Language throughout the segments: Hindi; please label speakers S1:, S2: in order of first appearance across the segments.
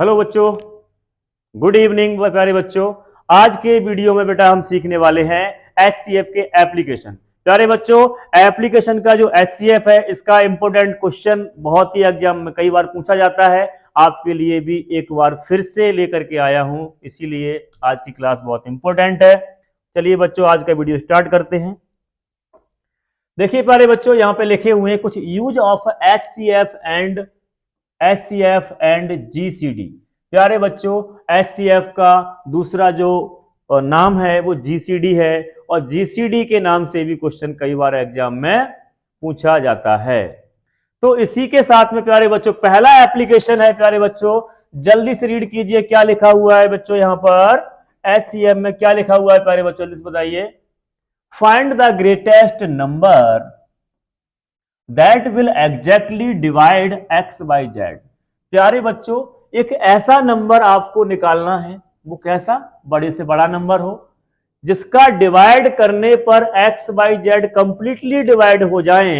S1: हेलो बच्चों, गुड इवनिंग प्यारे बच्चों। आज के वीडियो में बेटा हम सीखने वाले हैं एचसीएफ के एप्लीकेशन। प्यारे बच्चों, एप्लीकेशन का जो एचसीएफ है इसका इंपॉर्टेंट क्वेश्चन बहुत ही एग्जाम में कई बार पूछा जाता है। आपके लिए भी एक बार फिर से लेकर के आया हूं, इसीलिए आज की क्लास बहुत इंपॉर्टेंट है। चलिए बच्चों, आज का वीडियो स्टार्ट करते हैं। देखिए प्यारे बच्चों, यहाँ पे लिखे हुए हैं कुछ use of HCF and GCD. प्यारे बच्चों, एचसीएफ का दूसरा जो नाम है वो जीसीडी है, और जीसीडी के नाम से भी क्वेश्चन कई बार एग्जाम में पूछा जाता है। तो इसी के साथ में प्यारे बच्चों पहला एप्लीकेशन है। प्यारे बच्चों जल्दी से रीड कीजिए, क्या लिखा हुआ है बच्चों यहाँ पर एचसीएफ में क्या लिखा हुआ है। प्यारे बच्चों जल्दी बताइए। Find the greatest number that will exactly divide x by Z. प्यारे बच्चों एक ऐसा नंबर आपको निकालना है, वो कैसा, बड़े से बड़ा नंबर हो जिसका डिवाइड करने पर x by Z completely divide हो जाए।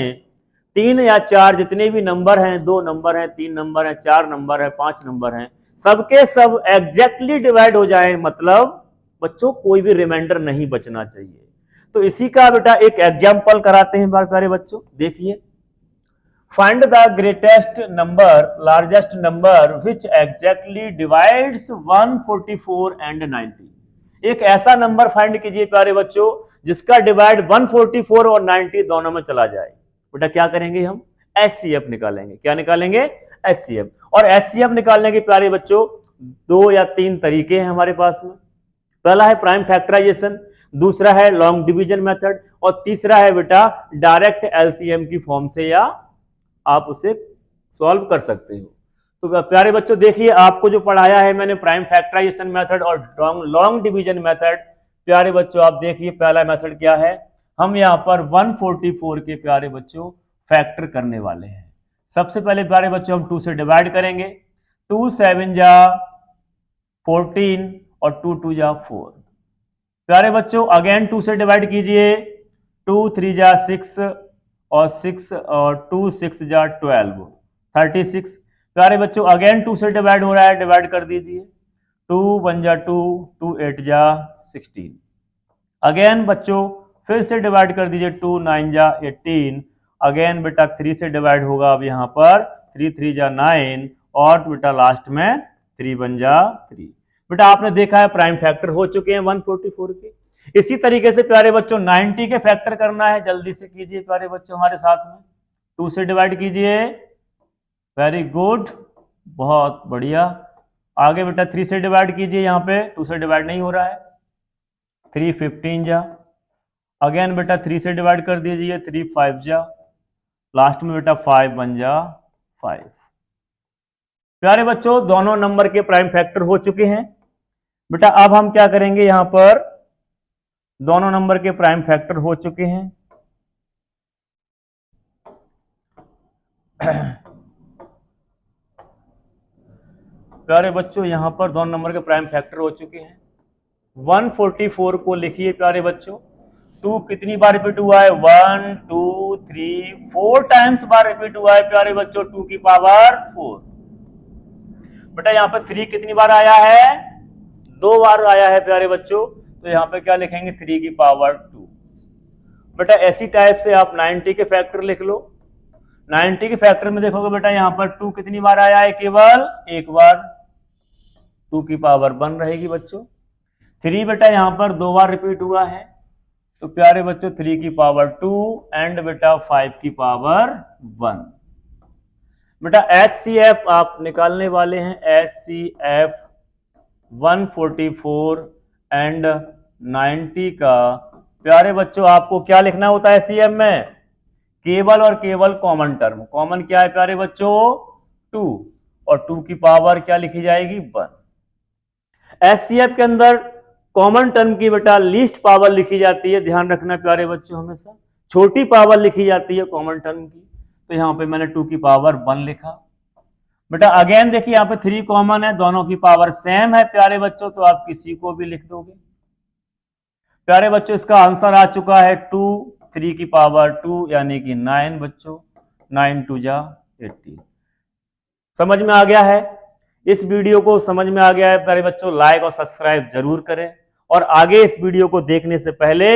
S1: 3 या 4 जितने भी नंबर हैं, 2 नंबर हैं, 3 नंबर हैं, 4 नंबर हैं, 5 नंबर हैं, सबके सब एग्जैक्टली डिवाइड हो जाए, मतलब बच्चों कोई भी रिमाइंडर नहीं बचना चाहिए। तो इसी का बेटा एक एग्जाम्पल कराते हैं प्यारे बच्चों। देखिए, find the greatest number largest number which exactly divides 144 and 90। एक ऐसा नंबर फाइंड कीजिए प्यारे बच्चों जिसका डिवाइड 144 और 90 दोनों में चला जाए। बेटा क्या करेंगे, हम एचसीएफ निकालेंगे। क्या निकालेंगे, एचसीएफ। और एचसीएफ निकालने के प्यारे बच्चों 2 या 3 तरीके हैं हमारे पास में। पहला है प्राइम फैक्टराइजेशन, दूसरा है लॉन्ग डिवीजन मेथड, और तीसरा है बेटा डायरेक्ट एलसीएम की फॉर्म से या आप उसे सॉल्व कर सकते हो। तो प्यारे बच्चों देखिए, आपको जो पढ़ाया है मैंने प्राइम फैक्टराइजेशन मेथड और लॉन्ग डिवीजन मेथड। प्यारे बच्चों आप देखिए पहला मेथड क्या है, हम यहाँ पर 144 के प्यारे बच्चों फैक्टर करने वाले हैं। सबसे पहले प्यारे बच्चों हम 2 से डिवाइड करेंगे। 2 7 जा 14 और 2 2 जा 4। प्यारे बच्चों अगेन 2 से डिवाइड कीजिए। 2 3 जा 6 और 6 और 2 6 जा 12 36। प्यारे बच्चों अगेन 2 से डिवाइड हो रहा है, डिवाइड कर दीजिए। 2 1 जा 2, 2 8 जा 16। अगेन बच्चों फिर से डिवाइड कर दीजिए। 2 9 जा 18। अगेन बेटा 3 से डिवाइड होगा अब यहाँ पर। 3 3 जा 9 और बेटा लास्ट में 3 1 जा 3। बेटा आपने देखा है प्राइम फैक्टर हो चुके हैं 144 के। इसी तरीके से प्यारे बच्चों 90 के फैक्टर करना है, जल्दी से कीजिए प्यारे बच्चों हमारे साथ में। 2 से डिवाइड कीजिए, वेरी गुड, बहुत बढ़िया। आगे बेटा 3 से डिवाइड कीजिए, यहाँ पे 2 से डिवाइड नहीं हो रहा है। 3 15 जा। अगेन बेटा 3 से डिवाइड कर दीजिए। 3 5 जा। लास्ट में बेटा 5 1 जा 5। प्यारे बच्चों दोनों नंबर के प्राइम फैक्टर हो चुके हैं। बेटा अब हम क्या करेंगे, यहां पर दोनों नंबर के प्राइम फैक्टर हो चुके हैं। प्यारे बच्चों यहां पर दोनों नंबर के प्राइम फैक्टर हो चुके हैं। 144 को लिखिए प्यारे बच्चों। 2 कितनी बार रिपीट हुआ है, 1 2 3 4 टाइम्स बार रिपीट हुआ है प्यारे बच्चों, 2 की पावर 4। बेटा यहाँ पर 3 कितनी बार आया है, 2 बार आया है प्यारे बच्चों, तो यहाँ पे क्या लिखेंगे 3 की पावर 2। बेटा ऐसी टाइप से आप 90 के फैक्टर लिख लो। 90 के फैक्टर में देखोगे बेटा यहाँ पर 2 कितनी बार आया है, केवल एक बार, 2 की पावर 1 रहेगी बच्चों। 3 बेटा यहाँ पर 2 बार रिपीट हुआ है, तो प्यारे बच्चों 3 की पावर 2 एंड बेटा 5 की पावर 1। बेटा एचसीएफ आप निकालने वाले हैं, एचसीएफ 144 एंड 90 का। प्यारे बच्चों आपको क्या लिखना होता है एचसीएफ में, केवल और केवल कॉमन टर्म। कॉमन क्या है प्यारे बच्चों, 2, और 2 की पावर क्या लिखी जाएगी, 1। एचसीएफ के अंदर कॉमन टर्म की बेटा लीस्ट पावर लिखी जाती है, ध्यान रखना प्यारे बच्चों, हमेशा छोटी पावर लिखी जाती है कॉमन टर्म की। तो यहां पे मैंने 2 की पावर 1 लिखा। बेटा अगेन देखिए यहाँ पे 3 कॉमन है, दोनों की पावर सेम है प्यारे बच्चों, तो आप किसी को भी लिख दोगे। प्यारे बच्चों इसका आंसर आ चुका है 2, 3 की पावर 2 यानी कि 9 बच्चों, 9 2 जा 18। समझ में आ गया है। इस वीडियो को समझ में आ गया है प्यारे बच्चों, लाइक और सब्सक्राइब जरूर करें। और आगे इस वीडियो को देखने से पहले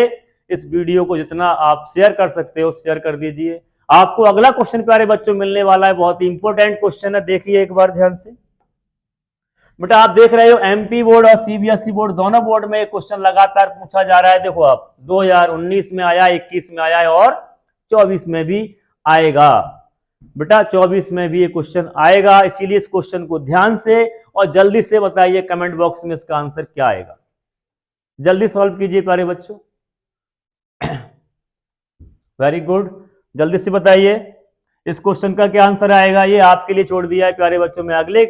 S1: इस वीडियो को जितना आप शेयर कर सकते हो शेयर कर दीजिए। आपको अगला क्वेश्चन प्यारे बच्चों मिलने वाला है, बहुत ही इंपॉर्टेंट क्वेश्चन है, देखिए एक बार ध्यान से। बेटा आप देख रहे हो एमपी बोर्ड और सीबीएसई बोर्ड दोनों बोर्ड में क्वेश्चन लगातार पूछा जा रहा है। देखो आप 2019 में आया, 21 में आया है और 24 में भी आएगा। बेटा 24 में भी ये क्वेश्चन आएगा, इसीलिए इस क्वेश्चन को ध्यान से और जल्दी से बताइए कमेंट बॉक्स में इसका आंसर क्या आएगा। जल्दी सॉल्व कीजिए प्यारे बच्चों। वेरी गुड, जल्दी से बताइए इस क्वेश्चन का क्या आंसर आएगा। ये आपके लिए छोड़ दिया है प्यारे बच्चों। मैं अगले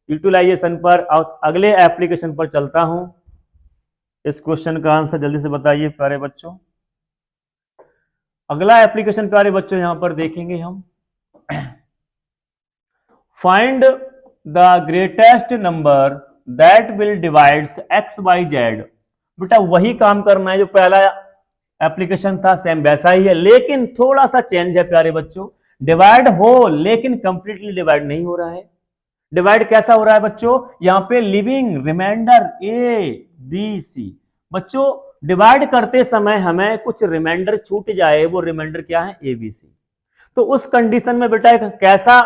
S1: यूटिलाइजेशन पर और अगले एप्लीकेशन पर चलता हूं। इस क्वेश्चन का आंसर जल्दी से बताइए प्यारे बच्चों। अगला एप्लीकेशन प्यारे बच्चों यहां पर देखेंगे हम। Find the greatest number that will divides x by Z. बेटा वही काम करना है जो पहला एप्लीकेशन था, सेम वैसा ही है, लेकिन थोड़ा सा चेंज है प्यारे बच्चों। डिवाइड हो लेकिन कंप्लीटली डिवाइड नहीं हो रहा है। डिवाइड कैसा हो रहा है बच्चों, यहां पे leaving remainder A B C. बच्चों डिवाइड करते समय हमें कुछ रिमाइंडर छूट जाए, वो रिमाइंडर क्या है, ए बी सी। तो उस कंडीशन में बेटा एक कैसा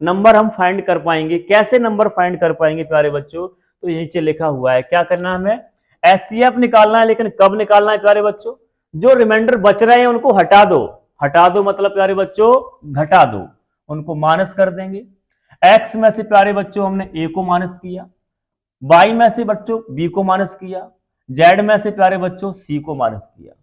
S1: नंबर हम फाइंड कर पाएंगे, कैसे नंबर फाइंड कर पाएंगे प्यारे बच्चों। तो यहीं से लिखा हुआ है, क्या करना है हमें, एचसीएफ निकालना है। लेकिन कब निकालना है प्यारे बच्चों, जो रिमाइंडर बच रहे हैं उनको हटा दो। हटा दो मतलब प्यारे बच्चों घटा दो, उनको माइनस कर देंगे। एक्स में से प्यारे बच्चों हमने ए को माइनस किया, वाई में से बच्चों बी को माइनस किया, जेड में से प्यारे बच्चों सी को माइनस किया।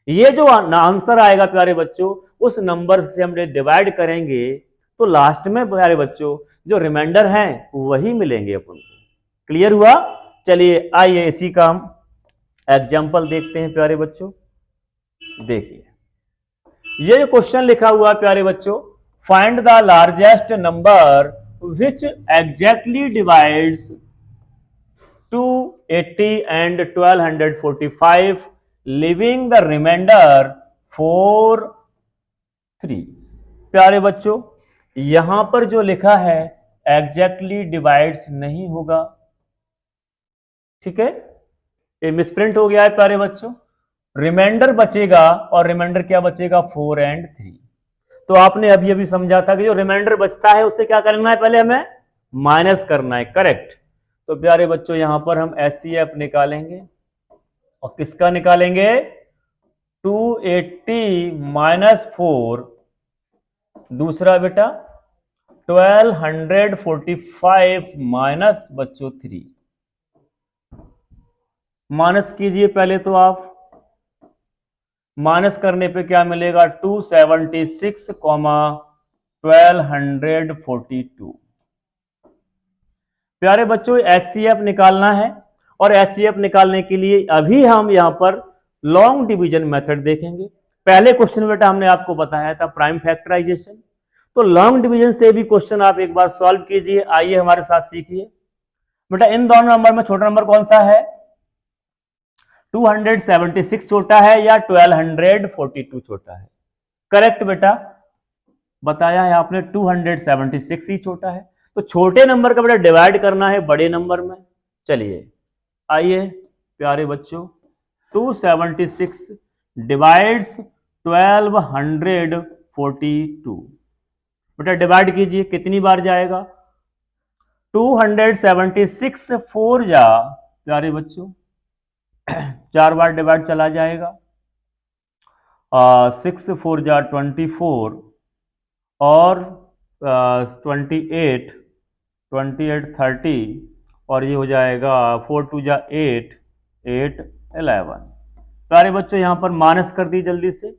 S1: ये जो आंसर आएगा प्यारे बच्चों, उस नंबर से हम डिवाइड करेंगे तो लास्ट में प्यारे बच्चों जो रिमाइंडर हैं वही मिलेंगे अपन को। क्लियर हुआ। चलिए आइए इसी का हम एग्जाम्पल देखते हैं प्यारे बच्चों। देखिए ये जो क्वेश्चन लिखा हुआ है प्यारे बच्चों, find the largest number which exactly divides 280 and 1245 leaving the remainder 4 3। प्यारे बच्चों यहां पर जो लिखा है एग्जैक्टली डिवाइड्स नहीं होगा, ठीक है, ये मिसप्रिंट हो गया है प्यारे बच्चों। रिमाइंडर बचेगा और रिमाइंडर क्या बचेगा, 4 एंड 3। तो आपने अभी अभी समझा था कि जो रिमाइंडर बचता है उससे क्या करना है, पहले हमें माइनस करना है, करेक्ट। तो प्यारे बच्चों यहां पर हम एचसीएफ निकालेंगे और किसका निकालेंगे, 280 माइनस 4, दूसरा बेटा 1245 माइनस बच्चों 3। माइनस कीजिए पहले तो आप, माइनस करने पे क्या मिलेगा, 276, 1242। प्यारे बच्चों एचसीएफ निकालना है और एचसीएफ निकालने के लिए अभी हम यहां पर लॉन्ग डिवीजन मेथड देखेंगे। पहले क्वेश्चन बेटा हमने आपको बताया था प्राइम फैक्टराइजेशन, तो लॉन्ग डिवीजन से भी क्वेश्चन आप एक बार सॉल्व कीजिए। आइए हमारे साथ सीखिए। बेटा इन दोनों नंबर में छोटा नंबर कौन सा है, 276 छोटा है या 1242 छोटा है, करेक्ट बेटा बताया है आपने, 276 ही छोटा है। तो छोटे नंबर का बेटा डिवाइड करना है बड़े नंबर में। चलिए आइए प्यारे बच्चों, 276 डिवाइड्स 1242। बेटा डिवाइड कीजिए, कितनी बार जाएगा, 276 4 जा प्यारे बच्चों 4 बार डिवाइड चला जाएगा, 6 4 जा 24 और 28 30 और ये हो जाएगा 4 2 जा 8 8 11। प्यारे बच्चों यहां पर माइनस कर दी जल्दी से,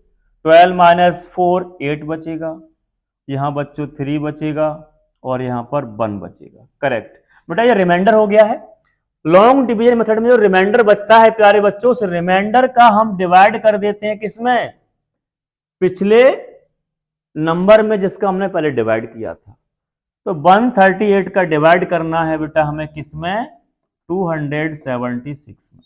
S1: 12 माइनस 4 8 बचेगा, यहां बच्चों 3 बचेगा और यहां पर 1 बचेगा, करेक्ट बेटा ये रिमाइंडर हो गया है। लॉन्ग डिवीजन मेथड में जो रिमाइंडर बचता है प्यारे बच्चों, उस रिमाइंडर का हम डिवाइड कर देते हैं किसमें, पिछले नंबर में जिसका हमने पहले डिवाइड किया था। तो 138 का डिवाइड करना है बेटा हमें किसमें, 276 में।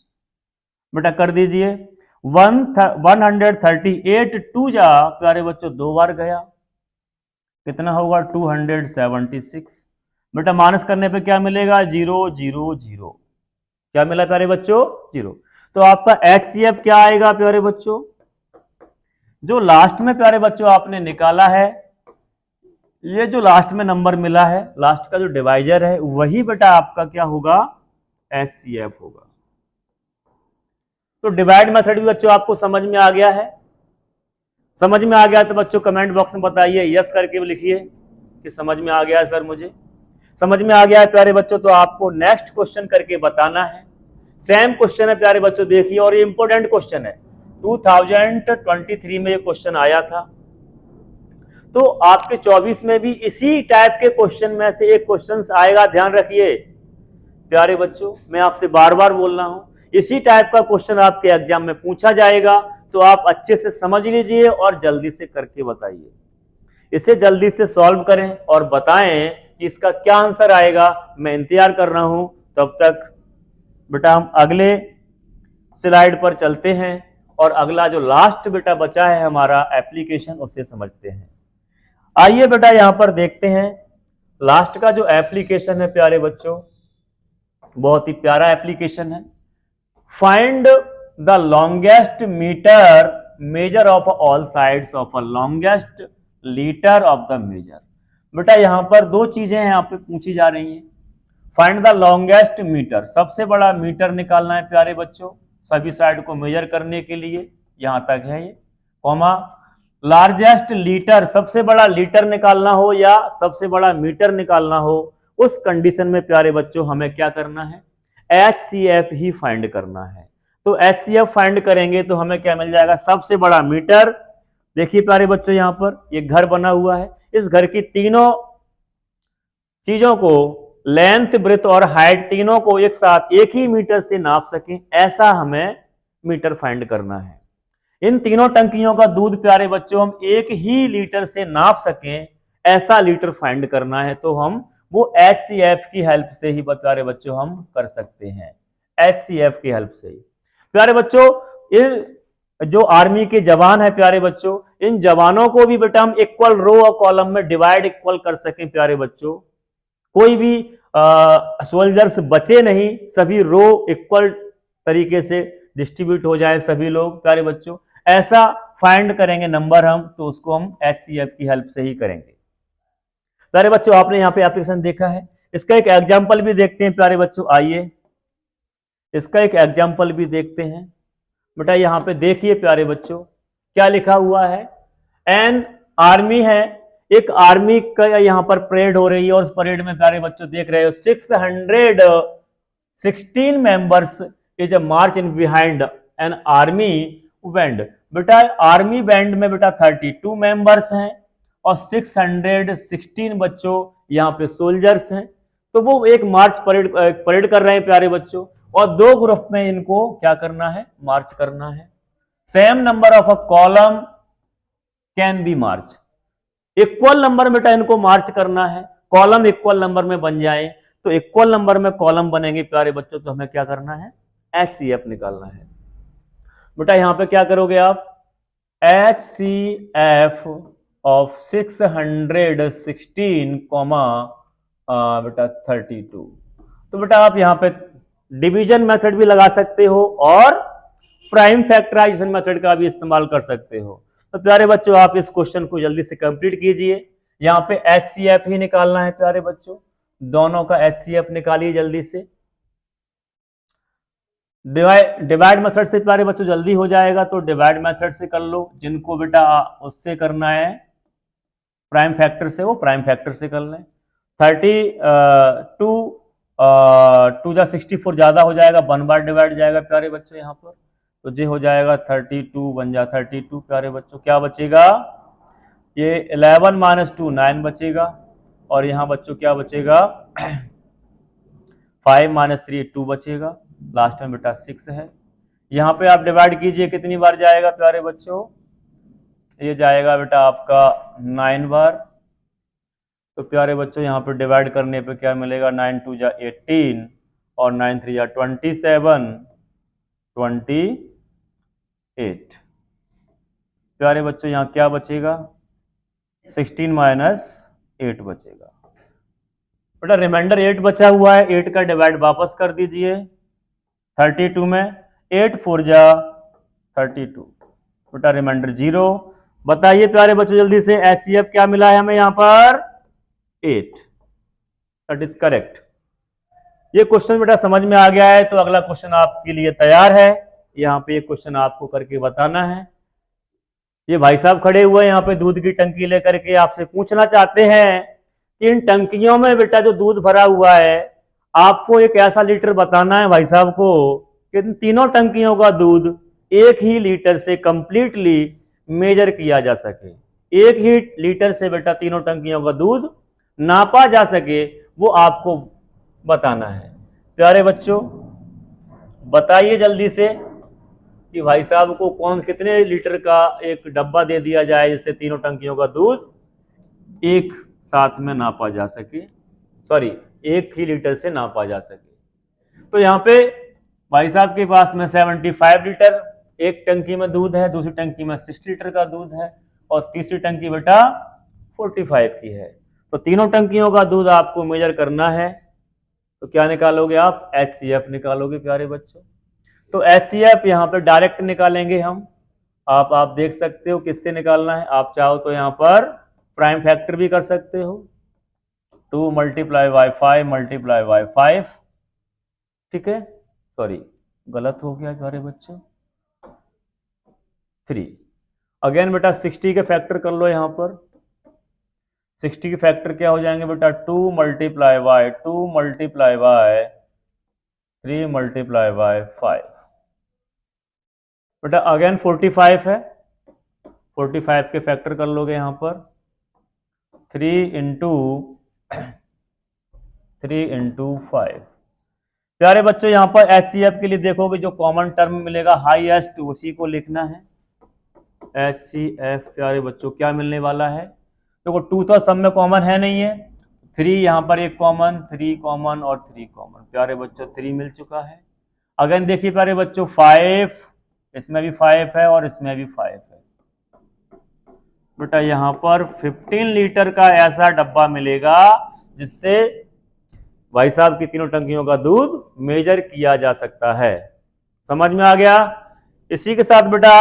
S1: बेटा कर दीजिए, 138 2 जा प्यारे बच्चों 2 बार गया, कितना होगा 276, बेटा माइनस करने पे क्या मिलेगा, 0 0 0। क्या मिला प्यारे बच्चों, 0। तो आपका HCF क्या आएगा प्यारे बच्चों, जो लास्ट में प्यारे बच्चों आपने निकाला है, ये जो लास्ट में नंबर मिला है, लास्ट का जो डिवाइजर है, वही बेटा आपका क्या होगा, HCF होगा। तो डिवाइड मेथड भी बच्चों आपको समझ में आ गया है। समझ में आ गया तो बच्चों कमेंट बॉक्स में बताइए, यस करके लिखिए कि समझ में आ गया है सर, मुझे समझ में आ गया है प्यारे बच्चों। तो आपको नेक्स्ट क्वेश्चन करके बताना है। सेम क्वेश्चन है प्यारे बच्चों, देखिए, और ये इंपॉर्टेंट क्वेश्चन है, 2023 में ये क्वेश्चन आया था। तो आपके 24 में भी इसी टाइप के क्वेश्चन में से एक क्वेश्चन आएगा, ध्यान रखिए प्यारे बच्चों, मैं आपसे बार बार बोल रहा हूं, इसी टाइप का क्वेश्चन आपके एग्जाम में पूछा जाएगा। तो आप अच्छे से समझ लीजिए और जल्दी से करके बताइए, इसे जल्दी से सॉल्व करें और बताएं कि इसका क्या आंसर आएगा। मैं इंतजार कर रहा हूं। तब तक बेटा हम अगले स्लाइड पर चलते हैं और अगला जो लास्ट बेटा बचा है हमारा एप्लीकेशन, उसे समझते हैं। आइए बेटा यहां पर देखते हैं लास्ट का जो एप्लीकेशन है प्यारे बच्चों, बहुत ही प्यारा एप्लीकेशन है। Find the longest metre measure of all sides of a longest litre of the measure. बेटा यहां पर दो चीजें यहां पे पूछी जा रही हैं। फाइंड द लॉन्गेस्ट मीटर, सबसे बड़ा मीटर निकालना है प्यारे बच्चों, सभी साइड को मेजर करने के लिए, यहां तक है ये, कॉमा लार्जेस्ट लीटर, सबसे बड़ा लीटर निकालना हो या सबसे बड़ा मीटर निकालना हो, उस कंडीशन में प्यारे बच्चों हमें क्या करना है, HCF ही फाइंड करना है। तो HCF फाइंड करेंगे तो हमें क्या मिल जाएगा, सबसे बड़ा मीटर। देखिए प्यारे बच्चों यहां पर ये घर बना हुआ है, इस घर की तीनों चीजों को, लेंथ ब्रेथ और हाइट, तीनों को एक साथ एक ही मीटर से नाप सकें, ऐसा हमें मीटर फाइंड करना है। इन तीनों टंकियों का दूध प्यारे बच्चों हम एक ही लीटर से नाप सकें, ऐसा लीटर फाइंड करना है। तो हम वो HCF की हेल्प से ही प्यारे बच्चों हम कर सकते हैं, HCF की हेल्प से ही। प्यारे बच्चों इन जो आर्मी के जवान है प्यारे बच्चों, इन जवानों को भी बेटा हम इक्वल रो और कॉलम में डिवाइड इक्वल कर सकें प्यारे बच्चों, कोई भी सोल्जर्स बचे नहीं, सभी रो इक्वल तरीके से डिस्ट्रीब्यूट हो जाए सभी लोग प्यारे बच्चों, ऐसा फाइंड करेंगे नंबर हम, तो उसको हम HCF की हेल्प से ही करेंगे। प्यारे बच्चों आपने यहाँ पे एप्लीकेशन देखा है, इसका एक एग्जाम्पल भी देखते हैं प्यारे बच्चों, आइए इसका एक एग्जाम्पल भी देखते हैं। बेटा यहाँ पे देखिए प्यारे बच्चों क्या लिखा हुआ है, एन आर्मी है, एक आर्मी का यहाँ पर परेड हो रही है और उस परेड में प्यारे बच्चों देख रहे हो 616 members is a March in behind an army band. बेटा आर्मी बैंड में बेटा 32 मेंबर्स हैं और 616 बच्चों यहाँ पे सोल्जर्स हैं। तो वो एक मार्च परेड कर रहे हैं प्यारे बच्चों, और दो ग्रुप में इनको क्या करना है, मार्च करना है। Same number of a column can be March, equal number बेटा इनको मार्च करना है, कॉलम इक्वल नंबर में बन जाए, तो इक्वल नंबर में कॉलम बनेंगे प्यारे बच्चों, तो हमें क्या करना है, HCF निकालना है। बेटा यहां पे क्या करोगे आप, HCF ऑफ 616 कॉमा बेटा 32। तो बेटा आप यहां पे डिवीजन मेथड भी लगा सकते हो और प्राइम फैक्टराइजेशन मेथड का भी इस्तेमाल कर सकते हो। तो प्यारे बच्चों आप इस क्वेश्चन को जल्दी से कंप्लीट कीजिए। यहां पे HCF ही निकालना है प्यारे बच्चों, दोनों का HCF निकालिए जल्दी से। डिवाइड मेथड से प्यारे बच्चों जल्दी हो जाएगा, तो डिवाइड मेथड से कर लो, जिनको बेटा उससे करना है प्राइम फैक्टर से, वो प्राइम फैक्टर से कर लें। 32 टू जा 64 ज्यादा हो जाएगा, 1 बार डिवाइड जाएगा प्यारे बच्चों यहाँ पर, तो ये हो जाएगा 32 1 जा 32 प्यारे बच्चों, क्या बचेगा, ये 11 माइनस 2 9 बचेगा, और यहाँ बच्चों क्या बचेगा 5 माइनस 3 2 बचेगा, लास्ट में बेटा 6 है। यहाँ पे आप डिवाइड कीजिए, कितनी बार जाएगा प्यारे बच्चों, ये जाएगा बेटा आपका 9 बार। तो प्यारे बच्चों यहाँ पे डिवाइड करने पे क्या मिलेगा, 9 2 जा 18 और 9 3 जा 27 28। प्यारे बच्चों यहाँ क्या बचेगा, 16 माइनस 8 बचेगा। बेटा रिमाइंडर 8 बचा हुआ है, 8 का डिवाइड वापस कर दीजिए 32 में, 8 4 जा 32, बेटा रिमाइंडर 0। बताइए प्यारे बच्चों जल्दी से, HCF क्या मिला है हमें यहां पर? 8, दैट इज करेक्ट। ये क्वेश्चन बेटा समझ में आ गया है, तो अगला क्वेश्चन आपके लिए तैयार है। यहाँ पे ये क्वेश्चन आपको करके बताना है। ये भाई साहब खड़े हुए हैं यहाँ पे दूध की टंकी लेकर के, आपसे पूछना चाहते हैं कि इन टंकियों में बेटा जो दूध भरा हुआ है, आपको एक ऐसा लीटर बताना है भाई साहब को कि इन तीनों टंकियों का दूध एक ही लीटर से कंप्लीटली मेजर किया जा सके, एक ही लीटर से बेटा तीनों टंकियों का दूध नापा जा सके, वो आपको बताना है। प्यारे बच्चों बताइए जल्दी से कि भाई साहब को कौन कितने लीटर का एक डब्बा दे दिया जाए जिससे तीनों टंकियों का दूध एक साथ में नापा जा सके, सॉरी एक ही लीटर से नापा जा सके। तो यहाँ पे भाई साहब के पास में 75 लीटर एक टंकी में दूध है, दूसरी टंकी में 60 लीटर का दूध है, और तीसरी टंकी बेटा 45 की है। तो तीनों टंकियों का दूध आपको मेजर करना है, तो क्या निकालोगे आप? HCF निकालोगे प्यारे बच्चों। तो HCF यहाँ पर डायरेक्ट निकालेंगे हम, आप देख सकते हो किससे निकालना है। आप चाहो तो यहाँ पर प्राइम फैक्टर भी कर सकते हो, 2 × 5 × 5, ठीक है, सॉरी गलत हो गया प्यारे बच्चों, 3। अगेन बेटा 60 के फैक्टर कर लो, यहाँ पर 60 के फैक्टर क्या हो जाएंगे बेटा? 2 × 2 × 3 × 5। बेटा अगेन 45 है, 45 के फैक्टर कर लोगे यहाँ पर 3 × 5। प्यारे बच्चों यहाँ पर HCF के लिए देखोगे जो कॉमन टर्म मिलेगा हाईएस्ट उसी को लिखना है। HCF प्यारे बच्चों क्या मिलने वाला है? देखो 2 तो सब में कॉमन है नहीं है, 3 यहाँ पर एक कॉमन, 3 कॉमन और 3 कॉमन, प्यारे बच्चों 3 मिल चुका है। अगेन देखिए प्यारे बच्चों 5, इसमें भी 5 है और इसमें भी 5 है। बेटा यहाँ पर 15 लीटर का ऐसा डब्बा मिलेगा जिससे भाई साहब की तीनों टंकियों का दूध मेजर किया जा सकता है। समझ में आ गया? इसी के साथ बेटा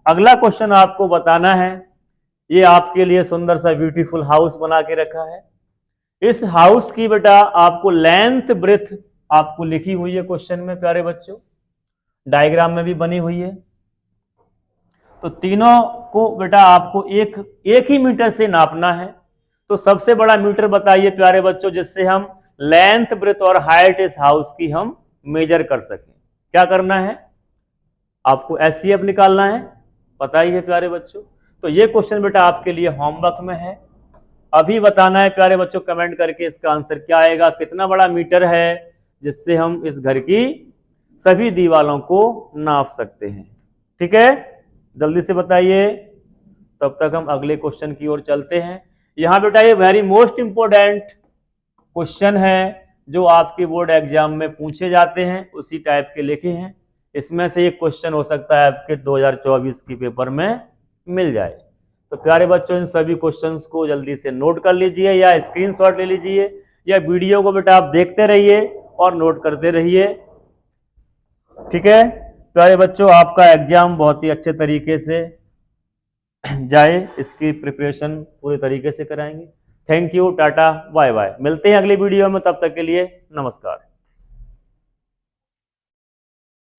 S1: अगला क्वेश्चन आपको बताना है। ये आपके लिए सुंदर सा ब्यूटीफुल हाउस बना के रखा है। इस हाउस की बेटा आपको लेंथ ब्रेथ आपको लिखी हुई है क्वेश्चन में प्यारे बच्चों, डायग्राम में भी बनी हुई है। तो तीनों को बेटा आपको एक ही मीटर से नापना है। तो सबसे बड़ा मीटर बताइए प्यारे बच्चों जिससे हम लेंथ ब्रेथ और हाइट इस हाउस की हम मेजर कर सकें। क्या करना है? आपको HCF निकालना है, पता ही है प्यारे बच्चों। तो ये क्वेश्चन बेटा आपके लिए होमवर्क में है, अभी बताना है प्यारे बच्चों कमेंट करके इसका आंसर क्या आएगा, कितना बड़ा मीटर है जिससे हम इस घर की सभी दीवारों को नाप सकते हैं। ठीक है, जल्दी से बताइए, तब तक हम अगले क्वेश्चन की ओर चलते हैं। यहां बेटा ये वेरी मोस्ट इंपोर्टेंट क्वेश्चन है जो आपके बोर्ड एग्जाम में पूछे जाते हैं, उसी टाइप के लिखे हैं। इसमें से एक क्वेश्चन हो सकता है आपके 2024 की पेपर में मिल जाए। तो प्यारे बच्चों इन सभी क्वेश्चंस को जल्दी से नोट कर लीजिए या स्क्रीनशॉट ले लीजिए, या वीडियो को बेटा आप देखते रहिए और नोट करते रहिए। ठीक है प्यारे बच्चों, आपका एग्जाम बहुत ही अच्छे तरीके से जाए, इसकी प्रिपरेशन पूरे तरीके से कराएंगे। Thank you, tata, bye bye. मिलते हैं अगली वीडियो में, तब तक के लिए नमस्कार।